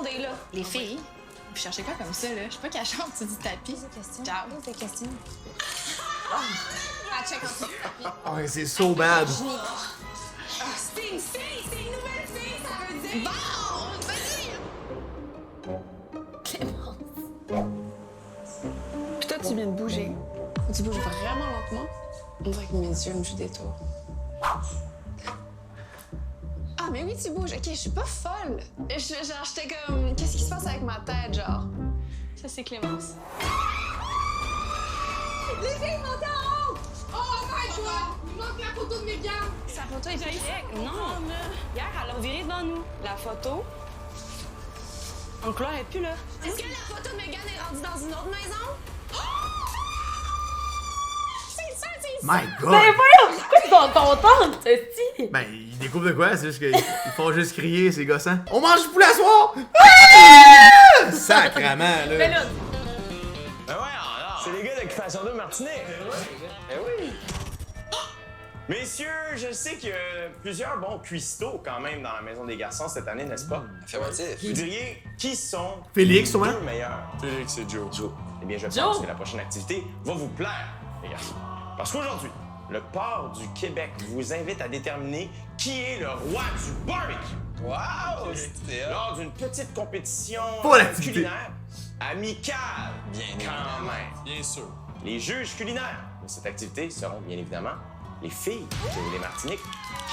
mettons des là. Les filles, vous cherchez quoi comme ça, là? Je suis pas cachée en dessous du tapis. Ciao. Pose des questions. Ah, check en dessous. Oh, c'est so bad. C'est une fille, c'est une nouvelle fille, ça veut dire. Bon, vas-y. Clémence. Puis toi, tu viens de bouger. Tu bouges vraiment lentement. On dirait que mes yeux me jouent des tours. Ah, mais oui, tu bouges. OK, je suis pas folle. Genre, j'étais comme... Qu'est-ce qui se passe avec ma tête, genre? Ça, c'est Clémence. Les filles, montez en haut! Oh my God! Il manque la photo de Mégane! Sa photo est perfecte. Non, hier, elle a viré devant nous. La photo... On ne est plus là. Est-ce que la photo de Mégane est rendue dans une autre maison? Oh! C'est ça, c'est ça! My God! Ben voyons, pourquoi ils sont contents, ceci? Ben, ils découvrent de quoi? C'est juste qu'ils font juste crier, ces gossants. On mange du poulet à soir! Ah! Sacrement, là. Ben là, Ben ouais, alors. C'est les gars d'Occupation 2 Martinet. Eh oui. Messieurs, je sais qu'il y a plusieurs bons cuistots quand même dans la Maison des Garçons cette année, n'est-ce pas? Affirmatif. Vous diriez qui sont Félix, les sûrement? deux meilleurs? Félix et Joe. Joe. Eh bien, je Joe. pense que la prochaine activité va vous plaire, les garçons. Parce qu'aujourd'hui, le port du Québec vous invite à déterminer qui est le roi du barbecue. Wow! C'était Lors d'une petite compétition Pas l'activité. culinaire amicale. Bien quand évidemment. même. Bien sûr. Les juges culinaires de cette activité seront bien évidemment les filles de les Martiniques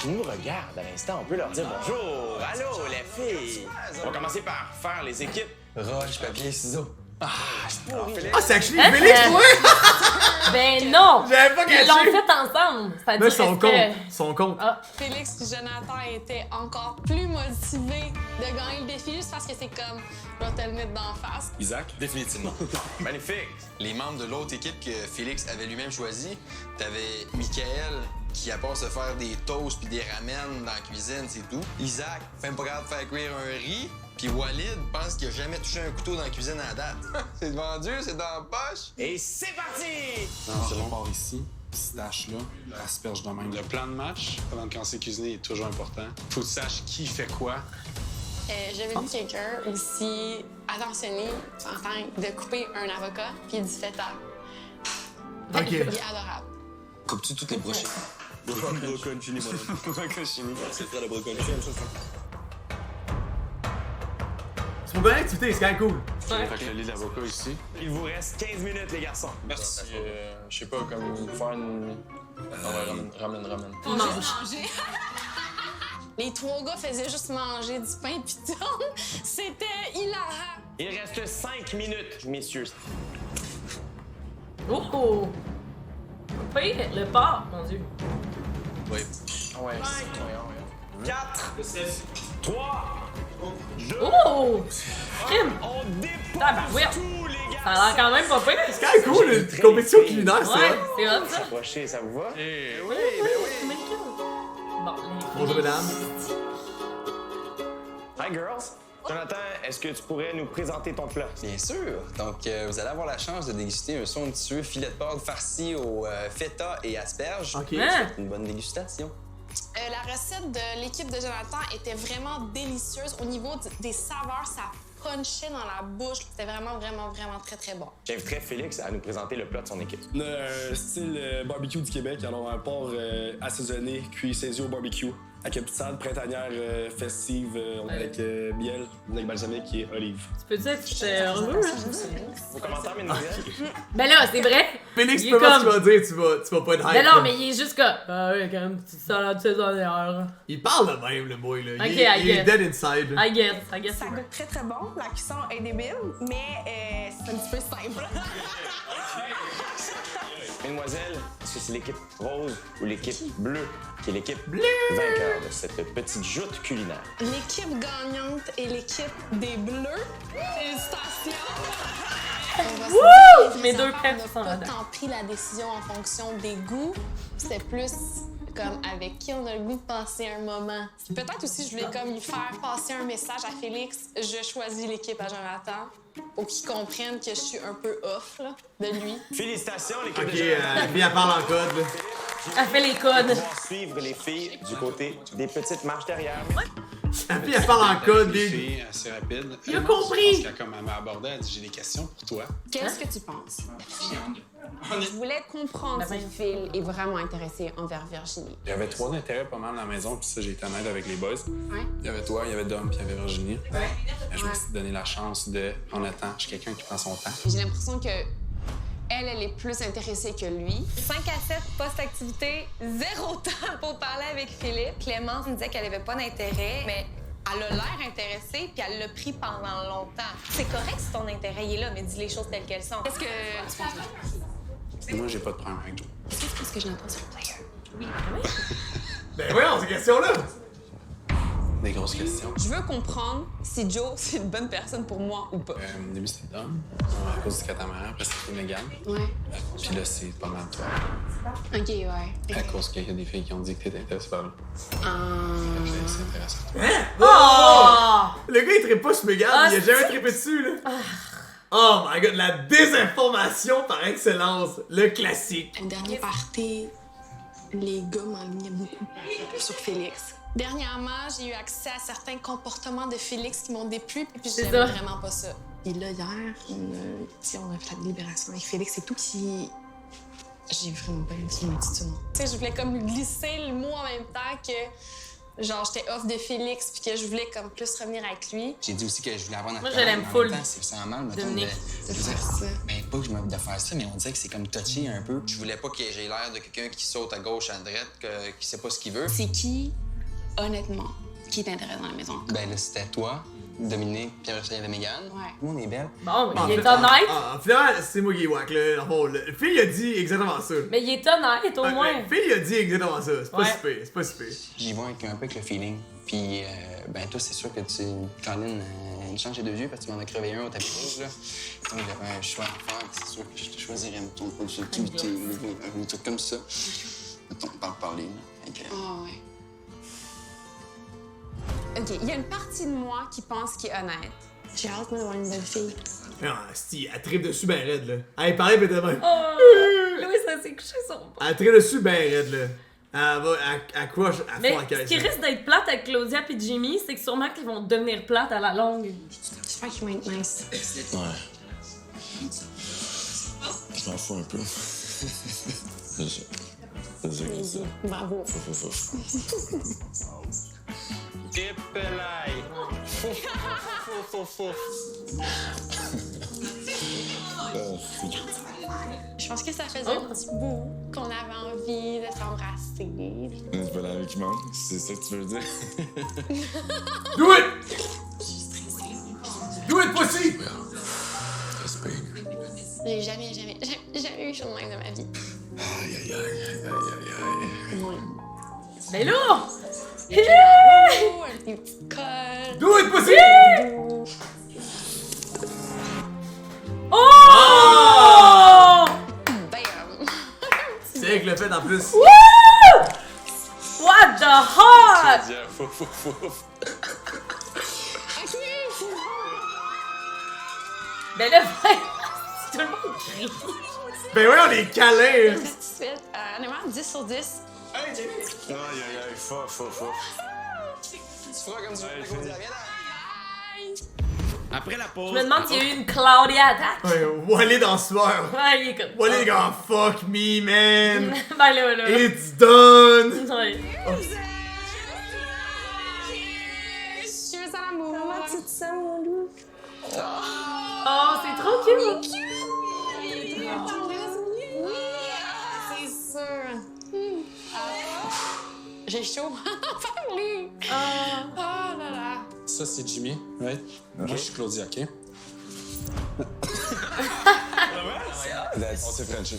qui nous regardent à l'instant. On peut leur dire bonjour. Allô, les filles. On va commencer par faire les équipes. Roche, papier, ciseaux. Ah, c'est actually Félix, ouais! ben non! J'avais pas Ils l'ont catché! fait ensemble. Mais C'est-à-dire son compte, son compte. Ah, Félix et Jonathan étaient encore plus motivés de gagner le défi juste parce que c'est comme, je vais te le mettre d'en face. Isaac? Définitivement. Magnifique. Les membres de l'autre équipe que Félix avait lui-même choisi, t'avais Michael qui, à part se faire des toasts puis des ramen dans la cuisine, c'est tout. Isaac, même pas capable de faire cuire un riz. Puis Walid pense qu'il a jamais touché un couteau dans la cuisine à la date. C'est vendu, c'est dans la poche. Et c'est parti! On part ici, pistache là, asperge de même. Le plan de match, avant de commencer à cuisiner, est toujours important. Faut que tu saches qui fait quoi. J'avais vu quelqu'un aussi attentionné en tant de couper un avocat puis du feta. Ok. Il est adorable. Coupes-tu toutes les brochettes? Broconcini, moi. Broconcini. C'est très le brocoli. C'est pour gagner l'activité, c'est quand même cool. Fait que le lit d'avocat ici. Il vous reste 15 minutes, les garçons. Merci. Je sais pas, comme faire une... ramen. ils mangent. Les trois gars faisaient juste manger du pain pis tout. C'était hilarant. Il reste 5 minutes, messieurs. Oh! Oui, le porc, mon Dieu. Oui. Ouais. 4, 3, 2, Oh! Crime! on dépose Tabarouette. tous les gars. Ça a l'air quand même pas pire. C'est quand même cool, une compétition culinaire, c'est Ouais, vrai. c'est hot ça. Approchez, ça vous va? Et Oui, ben oui. Bon, Bonjour, mesdames. Hi, girls. Jonathan, est-ce que tu pourrais nous présenter ton plat? Bien sûr. Donc, vous allez avoir la chance de déguster un somptueux filet de porc farci au feta et asperges. Ok. Hein? Une bonne dégustation. La recette de l'équipe de Jonathan était vraiment délicieuse. Au niveau des saveurs, ça punchait dans la bouche. C'était vraiment très, très bon. J'inviterais Félix à nous présenter le plat de son équipe. Le style barbecue du Québec, alors un porc assaisonné, cuit saisi au barbecue, avec une petite salade printanière festive avec miel, vinaigre balsamique et olive. Tu peux dire que j'étais heureux, hein? Vos commentaires, mesdemoiselles? Ben là, c'est vrai. Félix, Il tu est peux pas ce comme- que tu vas dire, tu vas pas être hype. Ben non, là. mais il est juste comme. Ah oui, quand même, une petite salade saisonnière. Il parle de même, le boy, là. Ok, Il est I get. dead inside. I guess Ça c'est vrai. goûte très très bon, la cuisson est débile, mais c'est un petit peu simple. Mesdemoiselles, est-ce que c'est l'équipe rose ou l'équipe bleue qui est l'équipe vainqueur de cette petite joute culinaire? L'équipe gagnante est l'équipe des Bleus. Félicitations! On va se Wouh! dire, Mes les deux enfants pères n'ont sont pas là-dedans. tant pris la décision en fonction des goûts. C'était plus comme avec qui on a le goût de passer un moment. Peut-être aussi, je voulais comme lui faire passer un message à Félix. Je choisis l'équipe à Jonathan pour qu'il comprenne que je suis un peu off là, de lui. Félicitations, l'équipe Ok, de Jonathan. puis elle parle en code, là. Elle fait les On va codes. pouvoir suivre les filles du côté des petites marches derrière. La fille, elle parle en code, des des... filles assez rapide. Il a Je compris. pense qu'elle m'a abordé, elle dit j'ai des questions pour toi. Qu'est-ce que tu penses? Je voulais comprendre si Phil est vraiment intéressé envers Virginie. Il y avait 3 intérêts pas mal dans la maison, puis ça, j'ai été honnête avec les boys. Ouais. Il y avait toi, il y avait Dom, puis il y avait Virginie. Je me suis donné la chance de prendre le temps. Je suis quelqu'un qui prend son temps. J'ai l'impression que elle est plus intéressée que lui. 5 à 7 post-activité, 0 temps pour parler avec Philippe. Clémence me disait qu'elle avait pas d'intérêt, mais elle a l'air intéressée, puis elle l'a pris pendant longtemps. C'est correct si ton intérêt il est là, mais dis les choses telles qu'elles sont. Qu'est-ce que tu penses? Moi, j'ai pas de problème avec Joe. Est-ce que tu penses que je l'entends sur le player? Oui. Ben voyons, ces questions-là! Des grosses questions. Je veux comprendre si Joe, c'est une bonne personne pour moi ou pas. Au début, c'était Dom, à cause du catamaran, parce que c'était Megan. Ouais. Puis là, c'est pas mal toi. OK, ouais. À cause qu'il y a des filles qui ont dit que t'étais intéressée par là. C'est intéressant. Hein? Oh! Le gars, il trippe pas sur Megan, il a jamais trippé dessus, là. Oh my god, la désinformation par excellence. Le classique. Au dernier party, les gars m'enlignaient beaucoup sur Félix. Dernièrement, j'ai eu accès à certains comportements de Félix qui m'ont déplu, et puis C'est j'aime ça. vraiment pas ça. Et là, hier, on a fait la délibération avec Félix et tout, puis j'ai vraiment pas dit une petite non. Tu sais, je voulais comme glisser le mot en même temps que, genre, j'étais off de Félix, puis que je voulais comme plus revenir avec lui. J'ai dit aussi que je voulais avoir notre Moi, je talent, l'aime mais en full. même temps, c'est vraiment mal, mettons, Dominique. De faire ça. Ben, pas que de faire ça, mais on dirait que c'est comme touché un peu. Je voulais pas que j'ai l'air de quelqu'un qui saute à gauche, à droite, qui sait pas ce qu'il veut. C'est qui, honnêtement, qui t'intéresse dans la maison? Ben là, c'était toi, Dominique, puis après ça, il y avait Mégane. Ouais. Tout le monde est belle. Bon, mais En il est fait, honnête. finalement, c'est moi qui est wack, là. Dans le fond, le Phil, il a dit exactement ça. Mais il est honnête, au moins. Phil, il a dit exactement ça. C'est pas Ouais. si pire, c'est pas si pire. J'y vais avec un peu avec le feeling. Puis, ben toi, c'est sûr que tu... Caroline, une change les 2 yeux parce que tu m'en as crevé un au tapis rouge, là. Donc, j'avais un choix à faire, c'est sûr que je te choisirais, mettons, pas sur un truc comme ça. Mettons, parler, là. Fait que, Ah, ouais. OK, il y a une partie de moi qui pense qu'il est honnête. J'ai hâte, moi, d'avoir une belle fille. Non, si, elle tripe dessus ben raide, là. Elle parlait peut-être même. Oh! Louis, ça s'est couché son bras. Elle tripe dessus ben raide, là. Elle va, elle crush à Mais fond la ce caisse. qui risque d'être plate avec Claudia et Jimmy, c'est que sûrement qu'ils vont devenir plates à la longue. J'espère qu'ils vont être nice. Ouais. Je m'en fous un peu. C'est ça. C'est ça que c'est ça. Bravo. Tippelay! Je pense que ça faisait un petit bout qu'on avait envie de s'embrasser. C'est pas la vie qui manque, c'est ça que tu veux dire? Do it! Do it, pussy! Respect. J'ai jamais eu chaud de même de ma vie. Aïe, aïe, aïe, aïe, aïe, aïe. Mais là! Une petite colle. Do it, pussy! Oh! Bam! C'est vrai que le fait en plus. Woo! What the hot! Ben là, tout le monde crie. Ben ouais, on est câlins! Satisfaite. Honnêtement, 10 sur 10. Aïe, aïe, aïe, fuck. tu feras comme tu veux, Claudia, viens là. Après la pause. Je me demande s'il y a eu une Claudia attaque. Ouais, Wally dans ce soir. Ouais, il est comme. Wally est comme fuck me, man! Ben là. It's done! Ouais. Je veux ça l'amour. Comment tu te sens, mon loup? Oh, c'est trop cute! C'est sûr. J'ai chaud. Parlez. Oh là là. Ça, c'est Jimmy, right? Moi, je suis Claudia, OK? On s'est Frenché.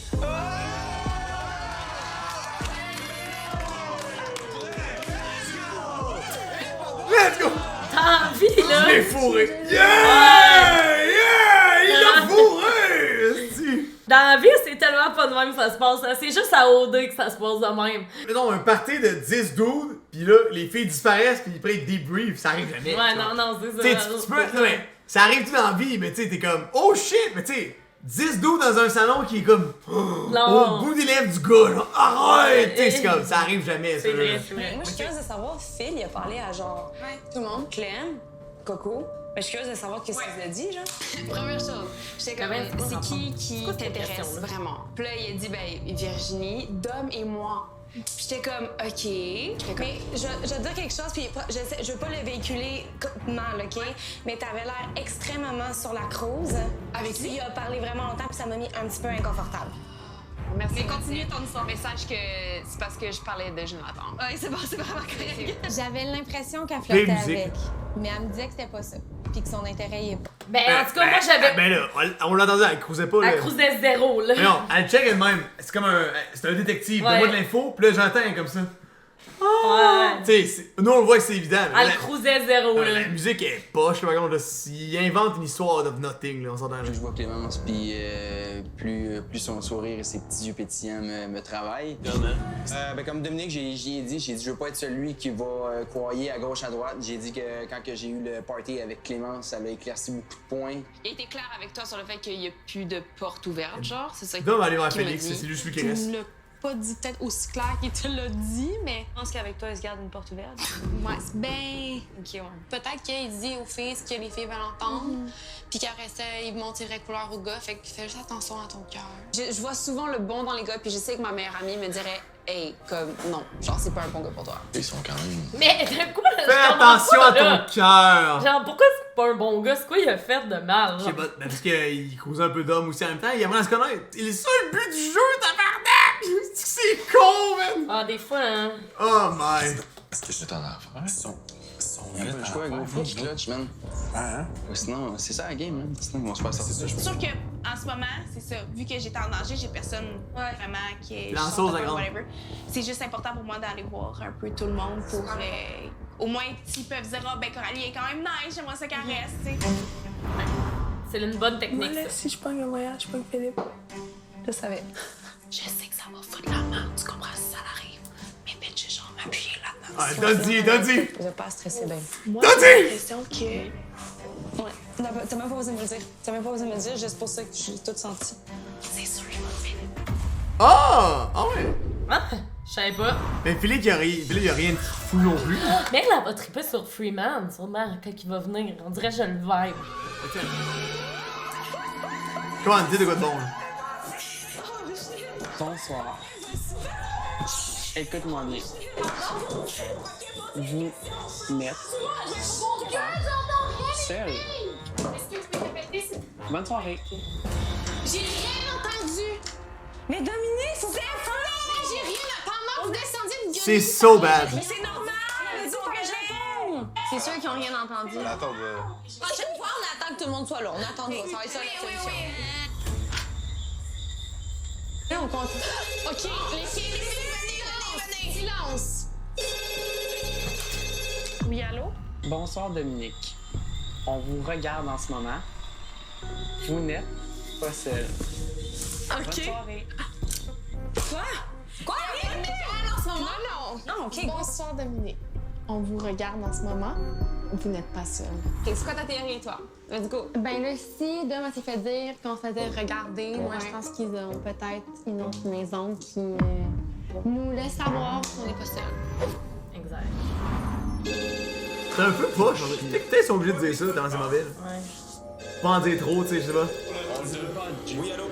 Let's go! T'as envie, là? Je l'ai fourré! Yeah! Yeah! Il l'a fourré! esti. Dans la vie, c'est tellement pas de même que ça se passe. C'est juste à OD que ça se passe de même. Mais non, un party de 10 dudes, pis là, les filles disparaissent, pis après ils débriefent, ça arrive jamais. Ouais, tu vois. non, c'est ça. Tu sais, tu peux. Non, mais ça arrive tout dans la vie, mais tu sais, t'es comme, oh shit! Mais tu sais, 10 dos dans un salon qui est comme Non. au bout des lèvres du gars, là. Arrête! Tu sais, c'est comme, ça arrive jamais, ça. C'est vrai, là. c'est vrai. Moi, je suis curieuse de savoir, Phil, il a parlé à genre Tout le monde. Clem, Coco. Mais je suis curieuse de savoir qu'est-ce qu'il a dit, genre. Première chose, j'étais comme, c'est qui t'intéresse vraiment? Puis là, il a dit, ben, Virginie, Dom et moi. Puis j'étais comme, OK. Mais je vais te dire quelque chose, puis je veux pas le véhiculer mal, OK? Mais t'avais l'air extrêmement sur la cruise. Avec lui? Il a parlé vraiment longtemps, puis ça m'a mis un petit peu inconfortable. Merci. Mais continue ton histoire. Mais sache que c'est parce que je parlais de Jonathan. Oui, c'est bon, c'est vraiment correct. J'avais l'impression qu'elle Play flirtait musique. avec, mais elle me disait que c'était pas ça, puis que son intérêt y est pas. Ben, en tout cas, moi, j'avais. Ben là, on l'entendait, elle cruisait pas, là. Elle cruisait zéro, là. Mais non, elle check elle-même. C'est comme c'est un détective. Ouais. Donne-moi de l'info, puis là, j'entends elle comme ça. Ouais. Tu sais, nous, on le voit que c'est évident. mais Elle la- cruisait zéro, là. La musique est poche, par contre, là. Il invente une histoire of nothing, là, on s'entend. Je vois Clémence, puis plus son sourire et ses petits yeux pétillants me travaillent. Ben, comme Dominique, j'ai dit, je veux pas être celui qui va croyer à gauche, à droite. J'ai dit que quand que j'ai eu le party avec Clémence, ça l'a éclairci beaucoup de points. Il était clair avec toi sur le fait qu'il n'y a plus de porte ouverte, genre, c'est ça Dom va aller voir qu'il m'a Félix, dit. c'est juste lui qui Tu reste. me l'as pas dit peut-être aussi clair qu'il te l'a dit, mais... Je pense qu'avec toi, il se garde une porte ouverte. Ouais, c'est ben... OK, ouais. Peut-être qu'il dit aux filles ce que les filles veulent entendre, puis qu'après ça, il monte ses vraies couleurs aux gars, fait que fais juste attention à ton cœur. Je vois souvent le bon dans les gars, puis je sais que ma meilleure amie me dirait « Hey, comme, non, genre, c'est pas un bon gars pour toi. » Ils sont quand même... Mais de quoi? Fais attention à ton cœur! Genre, pourquoi c'est pas un bon gars? C'est quoi il a fait de mal? Je Genre? sais pas, ben parce qu'il cause un peu d'homme aussi en même temps, il aimerait se connaître. C'est ça le but du jeu, tabarnak! C'est con, man! Ah, des fois, hein. Oh my! Est-ce que je t'en ai affaire? Je suis quoi, gros, faut qu'il clutch, man. Hein? Ouais, sinon, c'est ça la game, man. Sinon, ils vont se faire sortir. C'est sûr qu'en ce moment, c'est ça. Vu que j'étais en danger, j'ai personne vraiment qui est. Lanceuse, la grande. Whatever. C'est juste important pour moi d'aller voir un peu tout le monde pour. Au moins, s'ils peuvent dire, ah, ben Coralie est quand même nice, j'aimerais ça qu'elle reste, tu sais. C'est une bonne technique, Moi, là, ça. si je pogne un voyage, je pogne Philippe. Je savais. Je sais que ça va foutre la merde, tu comprends si ça l'arrive. Mais bitch, j'ai genre m'appuyer là-dedans. Ah, t'as dit! Je vais pas stresser bien. Moi, T'as j'ai dit! l'impression que... Ouais. T'as même pas osé me le dire. T'as même pas osé me le dire, juste pour ça que j'ai tout senti. C'est sûr, il va te faire. Ah! Ah ouais! Ah, je savais pas. Mais Philippe, il y a rien de fou non plus. Mais elle va triper sur Freeman, sûrement, quand il va venir. On dirait que je le vibe. Ok. Comment dis de quoi de bon, là? Bonsoir. Écoute-moi bien. Vous n'êtes pas seul. Bonne soirée. J'ai rien entendu! Mais Dominique, faut C'est faux! J'ai rien pendant que vous descendiez de gueule. C'est so bad. Mais c'est normal! Elle dit que je réponds! C'est sûr qu'ils ont rien entendu. Attends, Prochaine fois, on attend que tout le monde soit là. On attendra. Ça va être ça la solution. Là, on compte. OK, les filles, venez. Silence. Oui, allô? Bonsoir, Dominique. On vous regarde en ce moment. Vous n'êtes pas seul. Bonne soirée. Quoi? En ce moment? Non, OK. Bonsoir, Dominique. On vous regarde en ce moment. Vous n'êtes pas seul. OK, c'est quoi ta théorie, toi? Let's go. Ben là, si Dom s'est fait dire qu'on se faisait regarder, moi je pense qu'ils ont peut-être une autre maison qui nous laisse savoir qu'on n'est pas seul. Exact. C'est un peu poche. Peut-être qu'ils sont obligés de dire ça dans ces mauvais. Ouais. Pas en dire trop, tu sais, je sais pas. Oui, allô?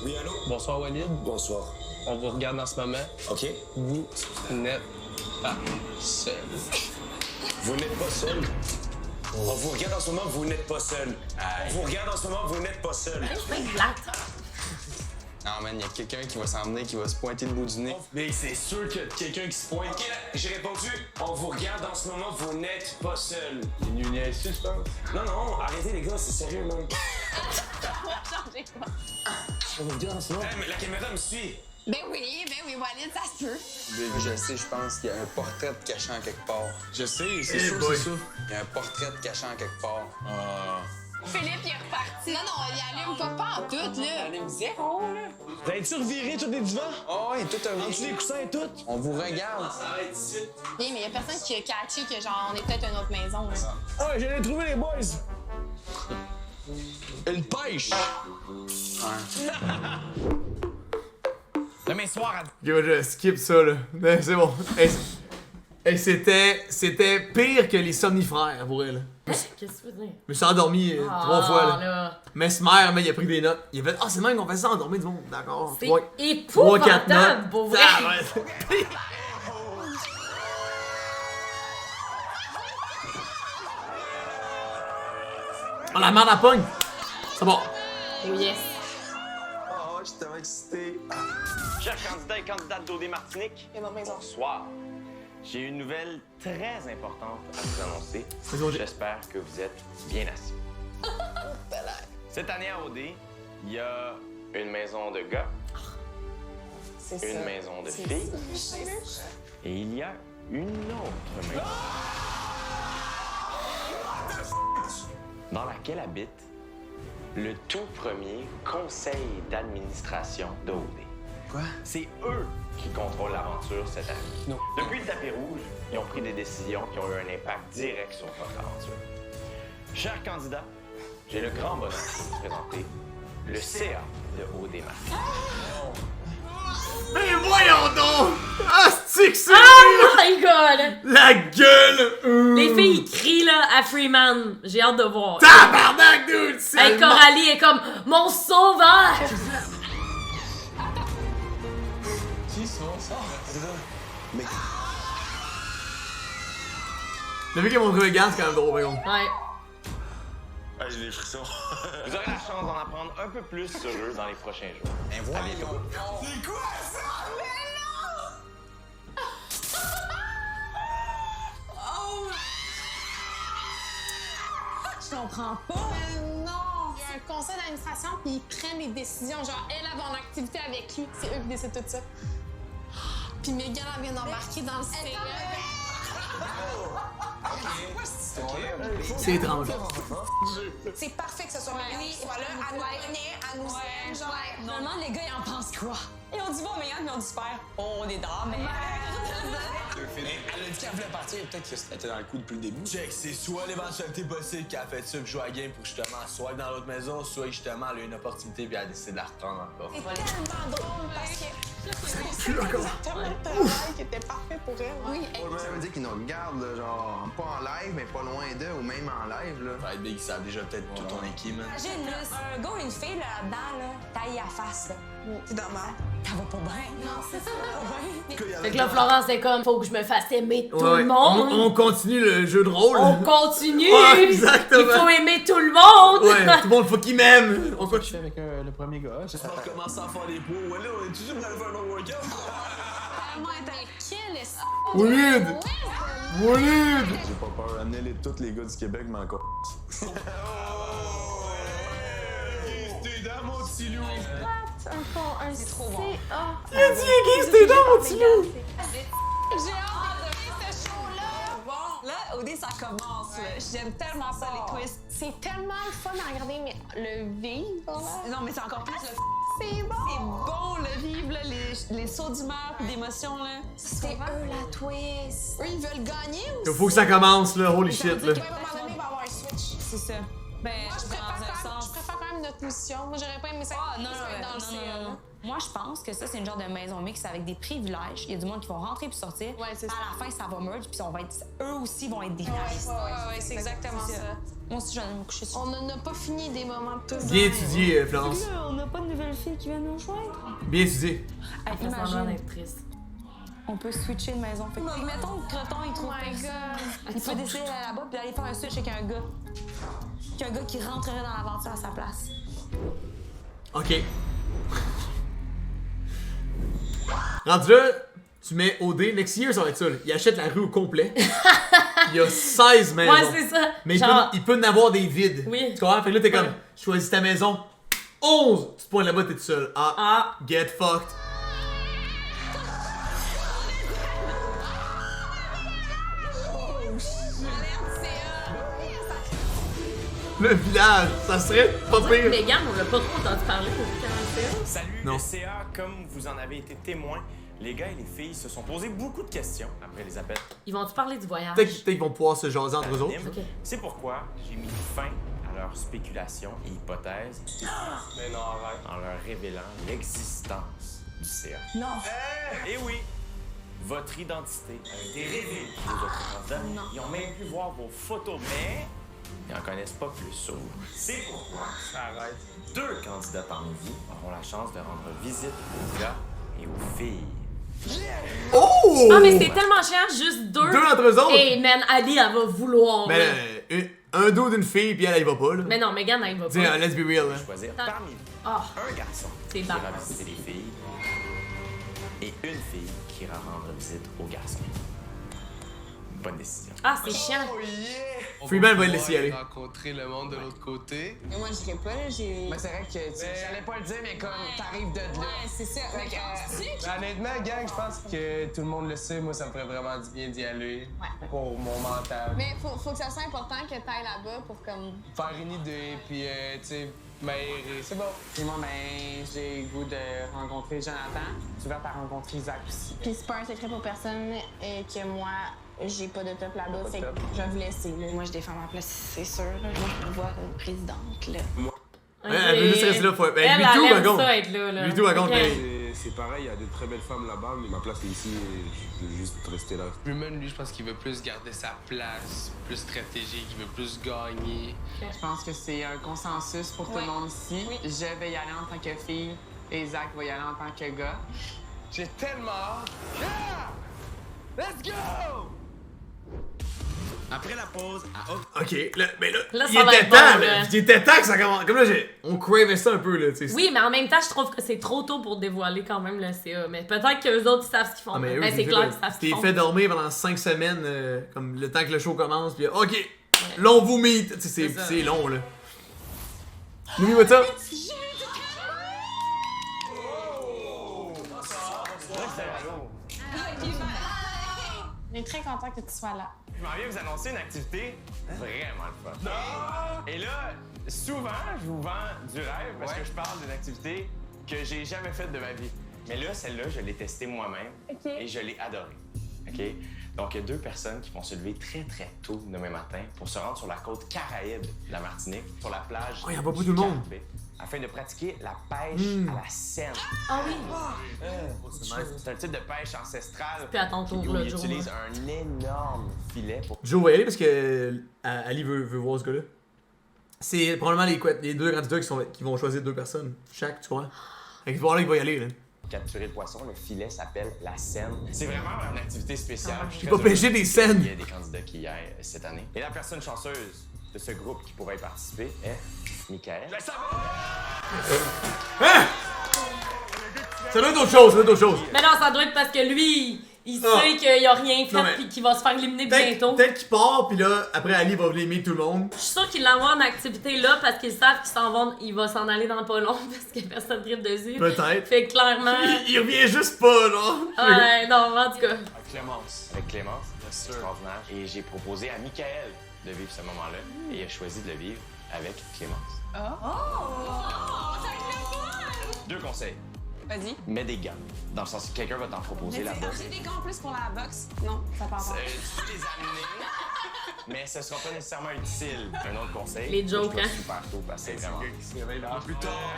Oui, allô? Bonsoir, Walid. Bonsoir. On vous regarde en ce moment. OK. Vous n'êtes pas seul. Vous n'êtes pas seul. On vous regarde en ce moment, vous n'êtes pas seul. On vous regarde en ce moment, vous n'êtes pas seul. Non, man, il y a quelqu'un qui va s'en venir, qui va se pointer le bout du nez. Mais c'est sûr qu'il y a quelqu'un qui se pointe. OK, j'ai répondu. On vous regarde en ce moment, vous n'êtes pas seul. Il est nul ici, je pense. Non, non, arrêtez les gars, c'est sérieux, man. On vous regarde en ce moment. Hey, mais la caméra me suit. Ben oui, Walid, ça se peut. Je sais, je pense qu'il y a un portrait de cachant quelque part. Je sais, c'est Eh sûr, boy. c'est ça. Il y a un portrait de cachant quelque part. Philippe, il est reparti. Non, il allume pas en tout, là. Allume zéro, là. T'as-tu reviré tous les divans? Oh, ouais, tout un Entre les coussins et tout? On vous regarde. Oui, mais il y a personne qui a catché que genre on est peut-être une autre maison, là. Ah, j'allais trouver les boys. Une pêche! Demain soir à... Yo, je skip ça, là. Mais c'est bon. Et c'était pire que les somnifères, pour elle. Qu'est-ce que tu veux dire? Je me suis endormi 3 fois, là. Là. Mesmer, mais il a pris des notes. Il a fait « Ah, c'est même qu'on fait ça endormir du monde. » D'accord. C'est 3, 4 épouvantable, notes. pour vrai. Ah, ouais. Oh, la merde à pogne. C'est bon. Oh yes. Oh, je suis tellement excité. Chers candidats et candidates d'OD Martinique, bonsoir. J'ai une nouvelle très importante à vous annoncer. J'espère que vous êtes bien assis. Cette année à OD, il y a une maison de gars, une maison de filles, et il y a une autre maison dans laquelle habite le tout premier conseil d'administration d'OD. Quoi? C'est eux qui contrôlent l'aventure cette année. Non. Depuis le tapis rouge, ils ont pris des décisions qui ont eu un impact direct sur votre aventure. Chers candidats, j'ai le grand bonheur de vous présenter le CA de OD Martinique. Mais voyons donc! Ah, c'est que c'est... Oh my god! La gueule! Les filles crient là à Freeman. J'ai hâte de voir. Tabarnak, dude! Hey, Coralie est comme mon sauveur! Qui sont ça? Mais... Depuis qu'ils m'ont trouvé gants, c'est quand même drôle, par contre. Ouais. Ah, j'ai des frissons. Vous aurez la chance d'en apprendre un peu plus sur eux dans les prochains jours. Mais voyons! C'est quoi ça? Je comprends pas. Mais non! Il y a un conseil d'administration, puis ils prennent les décisions. Genre, elle a mon activité avec lui. C'est eux qui décident tout ça. Puis Megan, elle vient d'embarquer dans le CA. C'est étrange. C'est parfait que ce soit Mélanie. Voilà, elle nous connaît, elle nous aime. Genre, Normalement, les gars, ils en pensent quoi? Ils ont dit bon, Mégane, ils ont dit super. On est dans, mais. Elle a dit qu'elle voulait partir, peut-être qu'elle était dans le coup depuis le début. Check, c'est soit l'éventualité possible qu'elle a fait ça puis jouer à la game pour justement soit dans l'autre maison, soit justement elle a eu une opportunité puis elle a décidé de la reprendre encore. c'est tellement drôle parce que c'est exactement le travail qui était parfait pour elle. Oui, Ça veut dire qu'ils nous regardent, là, genre, pas en live, mais pas loin d'eux, ou même en live, là. Ouais, Big, ça a déjà peut-être toute ton équipe, man. Imagine, là, un gars ou une fille là-dedans, là, taille à face, là. C'est dommage. Ça va pas bien. Non, c'est ça. Fait que là, Florence, c'est comme, faut que je me fasse aimer tout Ouais, le monde. on continue le jeu de rôle. On continue! Ouais, exactement. Il faut aimer tout le monde! Ouais, tout le monde, faut qu'il m'aime. On continue. avec le premier gars. On va recommencer à faire des poids. Ouais, là, on est toujours dans le faire un autre workout. Tellement quel est ça? Walid! Walid! J'ai pas peur. Amenez tous les gars du Québec, mais encore. T'es dans mon petit loup. C'est trop bon. Il a dit, Guy, c'était dans mon petit loup! J'ai hâte de faire ce show-là. Bon, là, OD, ça commence, là. J'aime tellement ça, les twists. C'est tellement le fun à regarder, mais le vivre, là. Non, mais c'est encore plus le C'est bon! C'est bon, le vivre, là, les sauts d'humeur et d'émotion, là. C'est eux la twist. Eux, ils veulent gagner aussi. Il faut que ça commence, là. Holy shit, là. À un moment donné, il va y avoir un switch. C'est ça. Ben, Je préfère quand même notre mission. Moi, j'aurais pas aimé ça. Non, dans le CA, là. Moi, je pense que ça, c'est une genre de maison mixte avec des privilèges. Il y a du monde qui vont rentrer puis sortir. Ouais, c'est ça. À la fin, ça va merge, puis on va être, eux aussi vont être des Ouais, c'est exactement ça. Moi aussi, je vais aller me coucher sur. On n'en a pas fini des moments de tout. Bien étudié, Florence. Là, on n'a pas de nouvelles filles qui viennent nous rejoindre. Bien étudié. Hey, Ça semble imagine, d'être triste. on peut switcher de maison. Fait que, mettons que Creton, il trouve personne. Il peut décider d'aller là-bas puis d'aller faire un switch avec un gars. Puis un gars qui rentrerait dans l'aventure à sa place. Ok. Rendu là, tu mets OD. Next year, ça va être ça. Là. Il achète la rue au complet. Il y a 16 maisons. Ouais, c'est ça. Mais Genre- il peut en avoir des vides. Oui. Tu comprends? Fait que là, t'es comme, choisis ta maison. 11! Tu te pointes là-bas, t'es tout seul. Ah. Get fucked. Le village, ça serait pas pire. Megan, on l'a pas trop entendu parler depuis qu'elle a fait. Salut, Non. le CA, comme vous en avez été témoin, les gars et les filles se sont posés beaucoup de questions après les appels. Ils vont-tu parler du voyage? Peut-être qu'ils vont pouvoir se jaser entre eux autres. anonymes. Ok. C'est pourquoi j'ai mis fin à leurs spéculations et hypothèses, Mais non, arrête. en leur révélant l'existence du CA. Non. Et oui, votre identité a été révélée aux autres candidats. Ils ont même pu voir vos photos, mais ils n'en connaissent pas plus sur vous. C'est pourquoi Arrête. 2 candidats parmi vous auront la chance de rendre visite aux gars et aux filles. Oh! Ah, mais c'est tellement chiant, juste 2. 2 entre eux autres? Hey, man, Ali, elle va vouloir. Mais là. un dos d'une fille, puis elle y va pas, là. Mais non, Megan, elle va Tu sais, pas. let's be real, là. Choisir Attends. parmi vous Ah, un garçon c'est qui ira bad. visiter les filles et une fille qui ira rendre visite aux garçons. Bonne décision. Ah, c'est chiant. Freeman va le laisser y aller. Rencontrer le monde de l'autre côté. Mais moi, je serais pas là, j'ai. Mais c'est vrai que j'allais pas le dire, mais comme t'arrives de là. Ouais, c'est ça. Fait que, Mais honnêtement, gang, je pense que tout le monde le sait. Moi, ça me ferait vraiment du bien d'y aller. Pour mon mental. Mais faut que ça soit important que t'ailles là-bas pour comme. Faire une idée, puis, tu sais, m'aérer. C'est bon. Puis moi, ben, j'ai le goût de rencontrer Jonathan. Je suis ouverte à rencontrer Isaac aussi. Puis c'est pas un secret pour personne que moi, j'ai pas de top là-bas, fait que je vais vous laisser. Là. Moi, je défends ma place, c'est sûr. Là. Moi, je veux voir une présidente. Là. Elle veut juste rester là. Ben, Elle, lui tout, elle par aime contre. ça être là. Lui tout, par contre. Ok. mais- C'est pareil, il y a de très belles femmes là-bas, mais ma place est ici et je veux juste rester là. Freeman, lui, je pense qu'il veut plus garder sa place, plus stratégique, il veut plus gagner. Je pense que c'est un consensus pour tout le monde ici. Je vais y aller en tant que fille et Isaac va y aller en tant que gars. J'ai tellement hâte. Yeah! Let's go! Après la pause, à Ok, là, mais là, Là, il ça va était être temps, bon, là. là. Il était temps que ça commence. Comme là, on cravait ça un peu, là, tu sais. Oui, mais en même temps, je trouve que c'est trop tôt pour dévoiler quand même le CA. Mais peut-être qu'eux autres, ils savent ce qu'ils font. Ah, mais eux, Ben, c'est clair qu'ils savent ce qu'ils T'es font. fait dormir pendant 5 semaines, comme le temps que le show commence, puis ok, là on vous meet. Tu sais, c'est long, là. Louis, what's up? On est très content que tu sois là. Je m'en viens vous annoncer une activité vraiment le fun. Et là, souvent, je vous vends du rêve parce que je parle d'une activité que j'ai jamais faite de ma vie. Mais là, celle-là, je l'ai testée moi-même et je l'ai adorée. OK? Donc, il y a 2 personnes qui vont se lever très, très tôt demain matin pour se rendre sur la côte Caraïbe de la Martinique, sur la plage Oh, il y a pas beaucoup de monde. Caraïbe, afin de pratiquer la pêche à la Seine. Ah oui. C'est un type de pêche ancestrale Puis à ton tour, où là, il Joe. utilise un énorme filet pour... Joe va y aller parce que Ali veut voir ce gars-là. C'est probablement les 2 candidats qui vont choisir 2 personnes chaque, tu vois. Fait que voilà, il va y aller, là. Capturer le poisson, le filet s'appelle la Seine. C'est vraiment une activité spéciale. Je suis Il va très pêcher heureux des scènes. qu'il y ait des candidats qui y aillent cette année. Et la personne chanceuse de ce groupe qui pourrait y participer est Michael. Hein? Ça doit être autre chose, ça doit être autre chose. Mais non, ça doit être parce que lui, il Ah. sait qu'il a rien Non, fait mais- puis qu'il va se faire éliminer bientôt. Peut-être qu'il part, puis là, après Ali va venir meet tout le monde. Je suis sûre qu'il l'envoie en activité là parce qu'ils savent qu'il s'en vont, il va s'en aller dans pas long parce que personne tripe dessus. Peut-être. Fait que clairement. Il revient juste pas, non? Ouais, non, en tout cas. Clémence. Avec Clémence, c'est extraordinaire. Et j'ai proposé à Michael de vivre ce moment-là. Et il a choisi de le vivre avec Clémence. Deux conseils. Vas-y. Mets des gants. Dans le sens que quelqu'un va t'en proposer là-bas. J'ai des gants en plus pour la boxe. Non, ça part pas. Tu peux les amener, mais ce sera pas nécessairement utile. Un autre conseil. Les jokes, couche-toi hein. super tôt parce que c'est vraiment... Plus tard.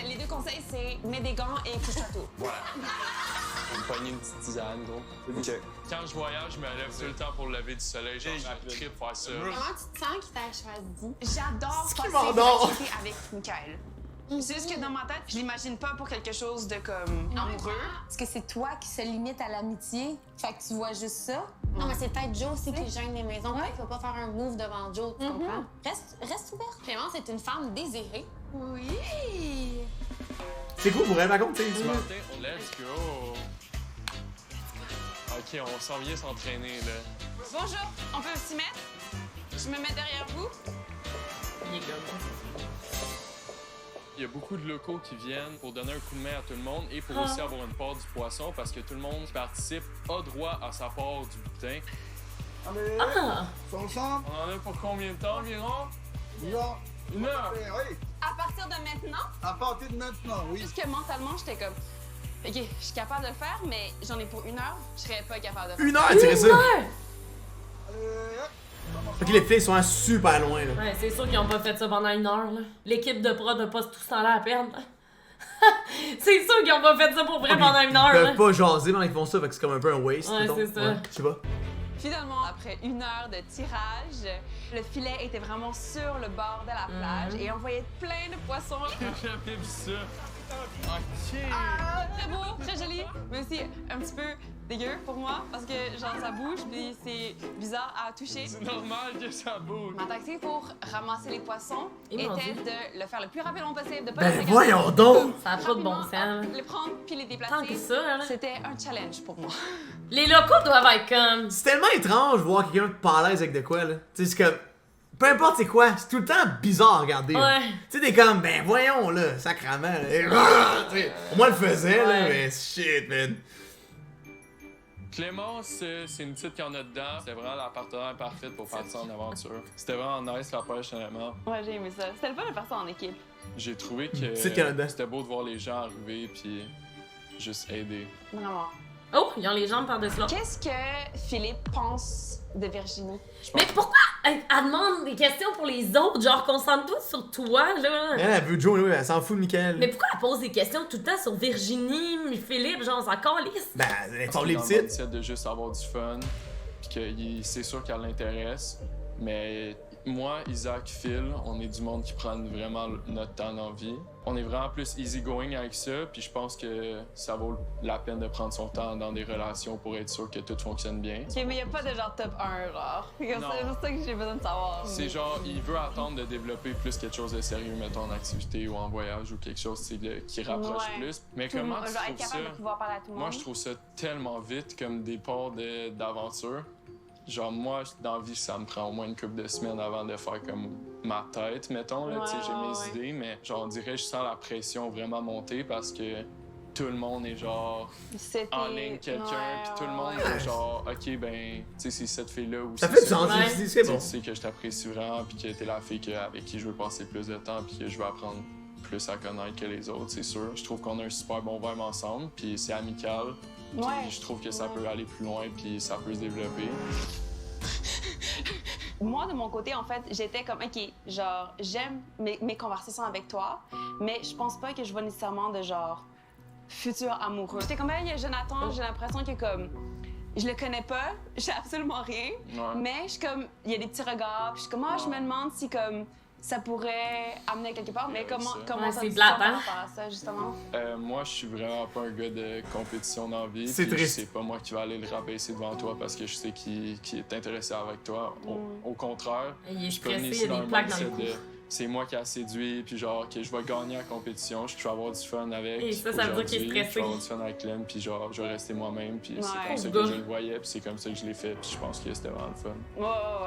Les 2 conseils, c'est mets des gants et couche-toi tôt. Voilà. Je vais me pogner une petite tisane, gros. Ok. Quand je voyage, je me lève tout le temps pour le lever du soleil. Genre, je tripe faire ça. Comment tu te sens qu'il t'a choisi? J'adore C'est qui passer m'endort? des activités avec Michael. C'est juste que dans ma tête, je l'imagine pas pour quelque chose de comme amoureux. Parce que c'est toi qui se limite à l'amitié. Fait que tu vois juste ça. Non, mais c'est peut-être Joe aussi qui gêne les maisons. Peut-être qu'il va pas faire un move devant Joe, tu comprends? Reste ouverte. Clémence est une femme désirée. Oui! C'est cool pour elle, par contre, tu sais. Martin, let's go! Ok, on s'en vient s'entraîner, là. Bonjour, on peut s'y mettre? Je me mets derrière vous. Il est comme. Il y a beaucoup de locaux qui viennent pour donner un coup de main à tout le monde et pour aussi avoir une part du poisson parce que tout le monde qui participe a droit à sa part du butin. Allez, Ah! on ensemble. On en a pour combien de temps environ? Non. Une heure! Oui, À partir de maintenant, à partir de maintenant, oui. juste que mentalement, j'étais comme, OK, je suis capable de le faire, mais j'en ai pour 1 heure, je serais pas capable de le faire. 1 heure à tirer ça. Allez, hop, Ok, les filles sont super loin, là. Ouais, c'est sûr qu'ils ont pas fait ça pendant 1 heure, là. L'équipe de prod a pas tout ce temps-là à perdre. C'est sûr qu'ils ont pas fait ça pour vrai pendant 1 heure, Ils là. peuvent pas jaser pendant qu'ils font ça, fait que c'est comme un peu un waste. Ouais, mettons. c'est ça. Ouais, je sais pas. Finalement, après 1 heure de tirage, le filet était vraiment sur le bord de la plage et on voyait plein de poissons. J'ai jamais vu ça. Ok. Ah, très beau, très joli, mais aussi un petit peu dégueu pour moi parce que genre ça bouge puis c'est bizarre à toucher. C'est normal que ça bouge. Ma tactique pour ramasser les poissons Et mon était Dieu. de le faire le plus rapidement possible, de pas Ben les voyons donc! Ça a pas de bon sens. les prendre puis les déplacer. Tant que ça, là. C'était un challenge pour moi. Les locaux doivent être comme... C'est tellement étrange de voir quelqu'un pas à l'aise avec de quoi, là. Tu sais, c'est comme. Peu importe c'est quoi, c'est tout le temps bizarre à regarder. là. Ouais. Tu sais, t'es comme, ben voyons, là, sacrament. Là. Tu sais, moi, le faisait, là, Ouais. mais shit, man. Clémence, c'est une petite qu'il y en a dedans. C'était vraiment la partenaire parfaite pour partir en aventure. C'était vraiment nice la pêche, honnêtement. Ouais, j'ai aimé ça. C'était le fun de faire ça en équipe. J'ai trouvé que Petite qu'il y en a dedans. c'était beau de voir les gens arriver puis juste aider. Vraiment. Oh, ils ont les jambes par-dessus là. Qu'est-ce que Philippe pense de Virginie? Mais pourquoi elle demande des questions pour les autres? Genre, concentre-toi sur toi, là. Elle veut Joe, là, elle s'en fout de Michael. Mais pourquoi elle pose des questions tout le temps sur Virginie, Philippe, genre, on s'en calisse? Ben, elle est Dans les le petites. mindset de juste avoir du fun, puis que c'est sûr qu'elle l'intéresse, mais moi, Isaac, Phil, on est du monde qui prend vraiment notre temps dans la vie. On est vraiment plus easygoing avec ça, puis je pense que ça vaut la peine de prendre son temps dans des relations pour être sûr que tout fonctionne bien. Ok, mais il a pas de genre top 1, genre. C'est Non. pour ça que j'ai besoin de savoir. C'est genre, il veut attendre de développer plus quelque chose de sérieux, mettons en activité ou en voyage ou quelque chose qui rapproche Ouais. plus. Mais Tout le comment monde- tu genre, être trouves capable ça? de pouvoir parler à tout le Moi, monde. je trouve ça tellement vite comme départ d'aventure. Genre, moi, dans la vie, ça me prend au moins une couple de semaines avant de faire comme ma tête, mettons. Là, tu sais, j'ai mes idées, mais genre, on dirait que je sens la pression vraiment monter parce que tout le monde est genre en ligne quelqu'un, puis tout le monde est genre, ok, ben, tu sais, c'est cette fille-là ou Ça c'est fait du sens, ça. je dis, c'est bon. Tu sais que je t'apprécie vraiment, puis que t'es la fille avec qui je veux passer plus de temps, puis que je veux apprendre plus à connaître que les autres, c'est sûr. Je trouve qu'on a un super bon vibe ensemble, puis c'est amical. Puis Ouais. je trouve que ça peut aller plus loin, puis ça peut se développer. Moi, de mon côté, en fait, j'étais comme, OK, genre, j'aime mes conversations avec toi, mais je pense pas que je vois nécessairement de genre futur amoureux. J'étais comme, il y a Jonathan, j'ai l'impression que comme, je le connais pas, je sais absolument rien, Ouais. mais je suis comme, il y a des petits regards, puis je suis comme, je me demande si comme, ça pourrait amener quelque part, mais comment Ouais, ça c'est se plate, sent par hein? rapport à ça, justement? Moi, je suis vraiment pas un gars de compétition dans la vie. C'est puis triste. C'est pas moi qui vais aller le rabaisser devant toi parce que je sais qu'il est intéressé avec toi. Au contraire, Il est je suis pas venu stressé, ici il y a dans des un plaques dans le mindset cou. de c'est moi qui a séduit, puis genre que je vais gagner la compétition, je vais avoir du fun avec. Et ça veut dire qu'il est aujourd'hui, stressé. Je vais avoir du fun avec Glenn, puis genre je vais rester moi-même, puis c'est Ouais. comme ça Gars. que je le voyais, puis c'est comme ça que je l'ai fait, puis je pense que c'était vraiment le fun.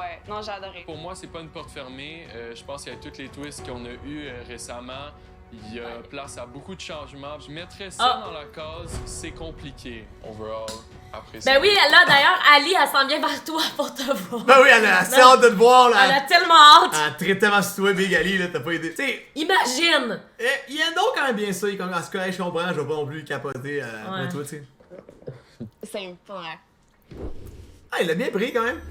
Ouais. Non, j'ai adoré. Pour moi, c'est pas une porte fermée. Je pense qu'avec tous les twists qu'on a eus récemment, il y a place à beaucoup de changements. Je mettrais ça dans la case c'est compliqué, overall, après ça. Ben oui, là, d'ailleurs, Ali, elle s'en vient vers toi pour te voir. Ben oui, elle a assez hâte de te voir, là. Elle a tellement hâte. Elle a très tellement sur toi, Big Ali, là, t'as pas aidé. Tu sais, Imagine! il y a donc quand même bien ça, quand à ce collège, je comprends, je vais pas non plus capoter après Ouais. toi, tu sais. C'est pas vrai. Ah, il l'a bien pris quand même.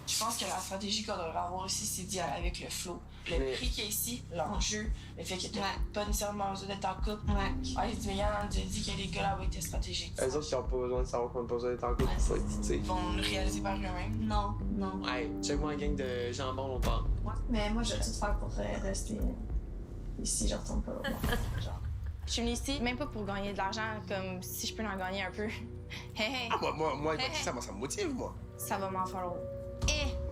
Je pense que la stratégie qu'on devrait avoir ici, c'est d'y aller avec le flow. Le Mais- prix qu'il y a ici, l'enjeu, le fait que t'as pas nécessairement besoin d'être en couple. Ouais, les Yann a déjà dit que les gars là-bas étaient stratégiques. Eux autres, ils ont pas besoin de savoir qu'on a pas besoin d'être en couple pour être, tu sais. Ils vont le réaliser par eux-mêmes. Non, non. Hey, check-moi la gang de jambon, on parle. Mais moi, je vais tout faire pour rester ici, je retourne pas. Je suis venue ici même pas pour gagner de l'argent, comme si je peux en gagner un peu. Hey, hey. Ah, moi, Hey, hey. ça me motive, moi. Ça va m'en falloir.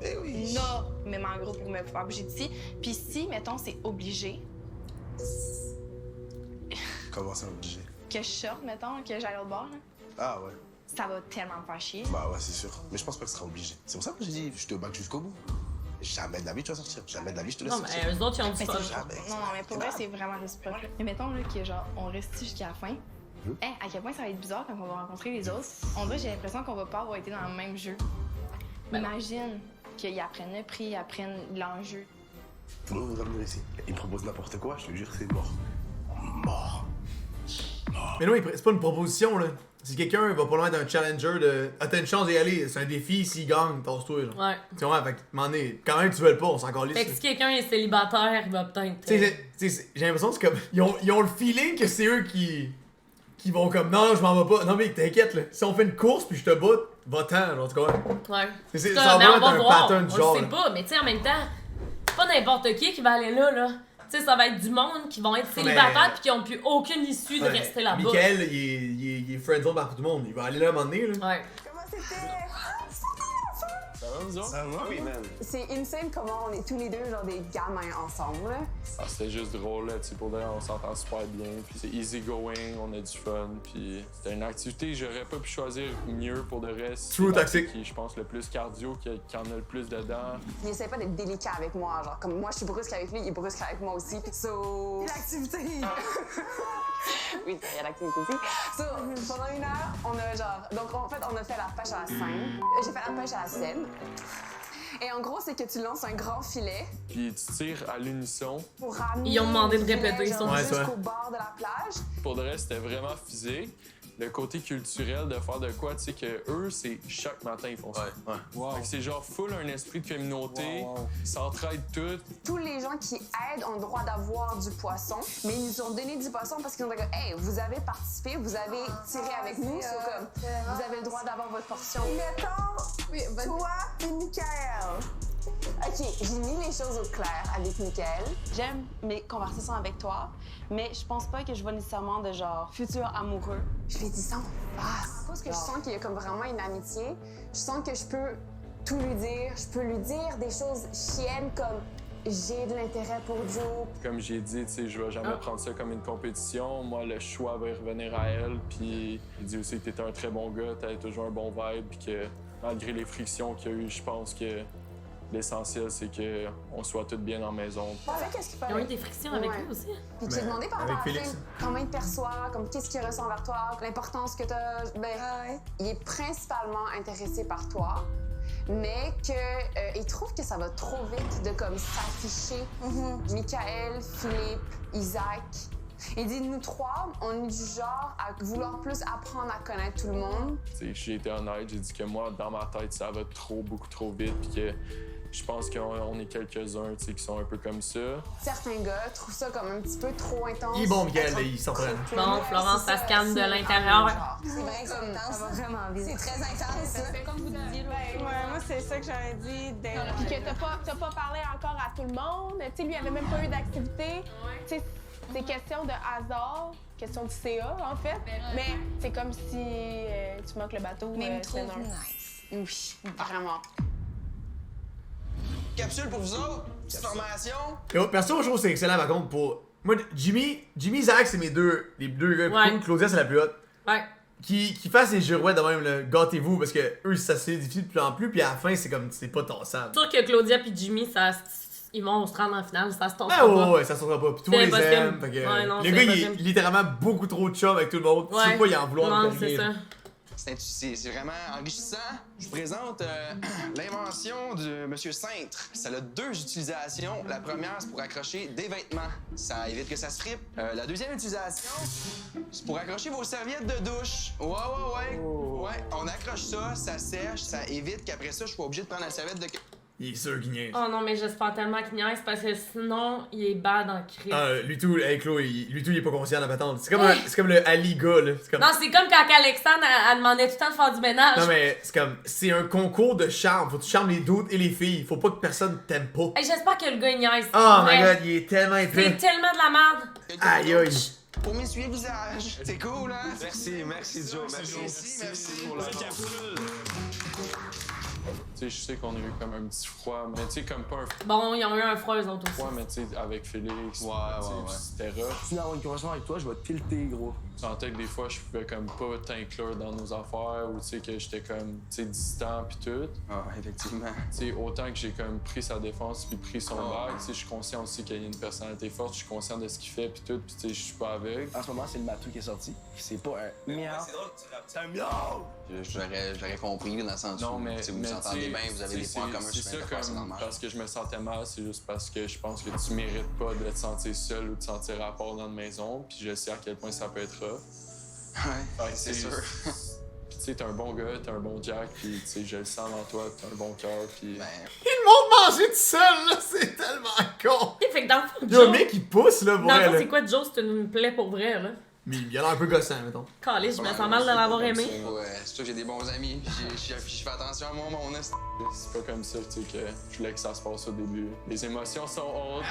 Eh oui. Non, mais en gros pour me faire bouger d'ici. Puis si, mettons, c'est obligé Comment ça, obligé? que je sorte, mettons, que j'aille au bord, là, Ah, ouais. ça va tellement me faire chier. Bah, ouais, c'est sûr. Mais je pense pas que ce sera obligé. C'est pour ça que j'ai dit, je te back jusqu'au bout. Jamais de la vie, tu vas sortir. Jamais de la vie, je te laisse Non, sortir. mais eux autres, ils ont du Mais fun. c'est- Non, mais pour vrai, c'est vraiment réciproque. Mais mettons là, que genre, on reste ici jusqu'à la fin. Hey, à quel point ça va être bizarre quand on va rencontrer les autres. On dirait, j'ai l'impression qu'on va pas avoir été dans le même jeu. Imagine qu'ils apprennent le prix, ils apprennent l'enjeu. Tout le monde va venir ici. Il me propose n'importe quoi, je te jure, c'est mort. Mort. Mais non, c'est pas une proposition, là. Si quelqu'un va pas loin d'un challenger de. Ah, t'as une chance d'y aller, c'est un défi, s'il gagne, tasse-toi, genre. Ouais. Tu vois, fait que, m'en est. Quand même, tu veux le pas, on s'en calisse. Fait que si quelqu'un est célibataire, il va peut-être. J'ai l'impression que c'est comme. Ils ont le feeling que c'est eux qui vont comme. Non, je m'en vais pas. Non, mais t'inquiète, là. Si on fait une course puis je te bats, va-t'en, genre, en tout cas. Ouais. Ça va être un pattern du genre. On le sait pas, mais tu sais, en même temps, c'est pas n'importe qui va aller là. Tu sais, ça va être du monde qui vont être célibataires pis qui ont plus aucune issue de rester là-bas. Michael, il est friendzone par tout le monde. Il va aller là à un moment donné, là. Ouais. Comment c'était? Ça va, vous autres? Ça va? Oui, man. C'est insane comment on est tous les deux genre des gamins ensemble. Ah, c'était juste drôle, là, tu sais, pour d'ailleurs, on s'entend super bien, puis c'est easy going, on a du fun, puis c'était une activité, j'aurais pas pu choisir mieux pour de reste. True toxic. Qui, je pense, le plus cardio, qui en a le plus dedans. Il essaie pas d'être délicat avec moi, genre comme moi je suis brusque avec lui, il est brusque avec moi aussi. So... L'activité! Oui, il y a l'activité aussi. So, pendant 1 heure, on a genre... Donc en fait, on a fait la pêche à la Seine. J'ai fait la pêche à la Seine. Et en gros, c'est que tu lances un grand filet. Puis tu tires à l'unisson. Pour ramener ils ont demandé de le filet, répéter genre, son jusqu'au bord de la plage. Pour de reste, c'était vraiment physique. Le côté culturel de faire de quoi, tu sais, que eux, c'est chaque matin, ils font ça. Ouais. Wow. Fait que c'est genre full un esprit de communauté, s'entraident toutes. Tous les gens qui aident ont le droit d'avoir du poisson, mais ils nous ont donné du poisson parce qu'ils ont dit « Hey, vous avez participé, vous avez tiré avec nous, so comme, vous avez le droit d'avoir votre portion. » Mettons, toi et Michael. OK, j'ai mis les choses au clair avec Michael. J'aime mes conversations avec toi, mais je pense pas que je vois nécessairement de genre futur amoureux. Je lui ai dit ça en face. Parce que je sens qu'il y a comme vraiment une amitié. Je sens que je peux tout lui dire. Je peux lui dire des choses chiennes comme j'ai de l'intérêt pour Joe. Comme j'ai dit, tu sais, je vais jamais prendre ça comme une compétition. Moi, le choix va revenir à elle. Puis il dit aussi que t'étais un très bon gars, t'avais toujours un bon vibe, puis que malgré les frictions qu'il y a eu, je pense que l'essentiel, c'est qu'on soit tous bien dans la maison. Qu'est-ce qu'il Ils ont eu des frictions avec lui aussi. Puis tu t'es demandé par rapport à comment il te perçoit, comme qu'est-ce qu'il ressent vers toi, l'importance que t'as. Ben, il est principalement intéressé par toi, mais il trouve que ça va trop vite de comme s'afficher. Michael, Philippe, Isaac. Il dit, nous trois, on est du genre à vouloir plus apprendre à connaître tout le monde. J'ai été honnête, j'ai dit que moi, dans ma tête, ça va beaucoup trop vite, puis que je pense qu'on est quelques-uns qui sont un peu comme ça. Certains gars trouvent ça comme un petit peu trop intense. Il est bon, Miguel, il s'entraîne. Bon, Florence, ça se calme de l'intérieur. C'est vrai, comme ça va vraiment vite. C'est très intense, ça. Comme vous disiez, moi, c'est ça que j'aurais dit. Puis que t'as pas parlé encore à tout le monde. Tu sais, lui, il avait même pas eu d'activité. Tu sais, c'est question de hasard, question de CA, en fait. Mais c'est comme si tu manques le bateau. Mais il me trouve nice. Oui, vraiment. Capsule pour vous autres, petite formation. Yo, perso, je trouve que c'est excellent par contre pour. Moi, Jimmy, Zach, c'est les deux gars cool. Claudia, c'est la plus haute. Ouais. Qui fassent les girouettes de même, là, gâtez-vous, parce que eux, ça se difficile de plus en plus, puis à la fin, c'est comme, c'est pas tassable. C'est sûr que Claudia puis Jimmy, ils vont se rendre en finale, ça se tassera pas. Ouais, ça se tassera pas. Puis toi, les aime. Fait que, non, le gars, il est littéralement beaucoup trop de chum avec tout le monde. Tu sais pas, il en vouloir. Non, c'est ça. C'est vraiment enrichissant. Je vous présente l'invention de Monsieur Cintre. Ça a 2 utilisations. La première, c'est pour accrocher des vêtements. Ça évite que ça se frippe. La deuxième utilisation, c'est pour accrocher vos serviettes de douche. Ouais. On accroche ça, ça sèche, ça évite qu'après ça, je sois obligé de prendre la serviette de... Il est sûr qu'il niaise. Oh non, mais j'espère tellement qu'il niaise parce que sinon, il est bad en crise. Lui tout, il est pas conscient de la patente. C'est comme le Ali gars, là. Non, c'est comme quand Alexandre, elle demandait tout le temps de faire du ménage. Non, mais c'est un concours de charme. Faut que tu charmes les doutes et les filles. Faut pas que personne t'aime pas. Hey, j'espère que le gars, il niaise. Oh my god, il est tellement épais. C'est tellement de la merde. Aïe. Pour m'essuyer le visage. C'est cool, hein? Merci, Joe. Merci pour la capsule. Tu sais, je sais qu'on a eu comme un petit froid, mais tu sais, comme pas un froid. Bon, ils ont eu un froid, eux autres aussi. Ouais, mais tu sais, avec Félix, c'était rough. Si d'avoir une conversation avec toi, je vais te tilter, gros. Je sentais que des fois, je pouvais comme pas t'inclure dans nos affaires, ou tu sais, que j'étais comme, tu sais, distant pis tout. Ah, effectivement. Tu sais, autant que j'ai comme pris sa défense puis pris son bac, tu sais, je suis conscient aussi qu'il y a une personnalité forte, je suis conscient de ce qu'il fait pis tout, pis tu sais, je suis pas aveugle. En ce moment, c'est le matou qui est sorti. C'est pas un miaou. C'est un miaou! J'aurais compris, dans le sens où si vous vous entendez bien, vous avez des points en commun, c'est ça comme parce que je me sentais mal, c'est juste parce que je pense que tu mérites pas de te sentir seul ou de te sentir à part dans une maison, puis je sais à quel point ça peut être rough. Ouais, c'est sûr. Tu sais, t'es un bon gars, t'es un bon Jack, pis tu sais, je le sens dans toi, t'as un bon cœur, pis... Il monte manger tout seul, là, c'est tellement con! Fait que dans le fond, Il y a un mec qui pousse, là, pour dans le elle, fond, là. c'est quoi Joe, c'est une plaie pour vrai, là? Mais il a l'air un peu gossant, mettons. Caliste, je me sens mal de l'avoir aimé. Ouais, c'est sûr que j'ai des bons amis, pis je fais attention à mon monde. C'est pas comme ça, tu sais, que je voulais que ça se passe au début. Les émotions sont hautes.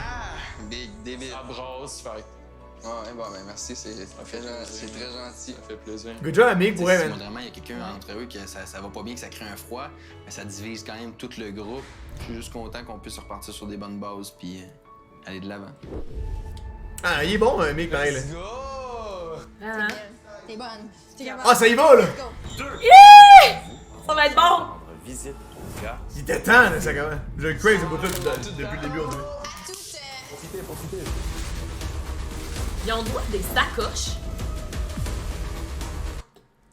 Big, débile. Ça brasse, fait ouais, bon, ben merci, c'est très gentil. Ça fait plaisir. Good job, amic, pour elle, Si man. vraiment il y a quelqu'un entre eux que ça va pas bien, que ça crée un froid, mais ça divise quand même tout le groupe. Je suis juste content qu'on puisse repartir sur des bonnes bases puis aller de l'avant. Ah, il est bon, amic, pareil, là. Ah. T'es bonne. T'es capable. Ah, ça y va, là! Yeah! Ça va être bon! Visite au gars. Il était temps, là, ça, quand même. Le craze, c'est pas tout depuis le début, on dirait. Profitez. Ils ont droit des sacoches.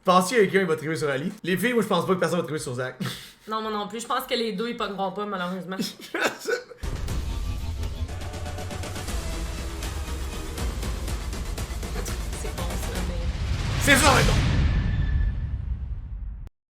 Penses-tu que quelqu'un va triper sur Ali? Les filles, moi, je pense pas que personne va triper sur Zach. Non, moi non plus. Je pense que les deux, ils pogneront pas, malheureusement. C'est ça, maintenant!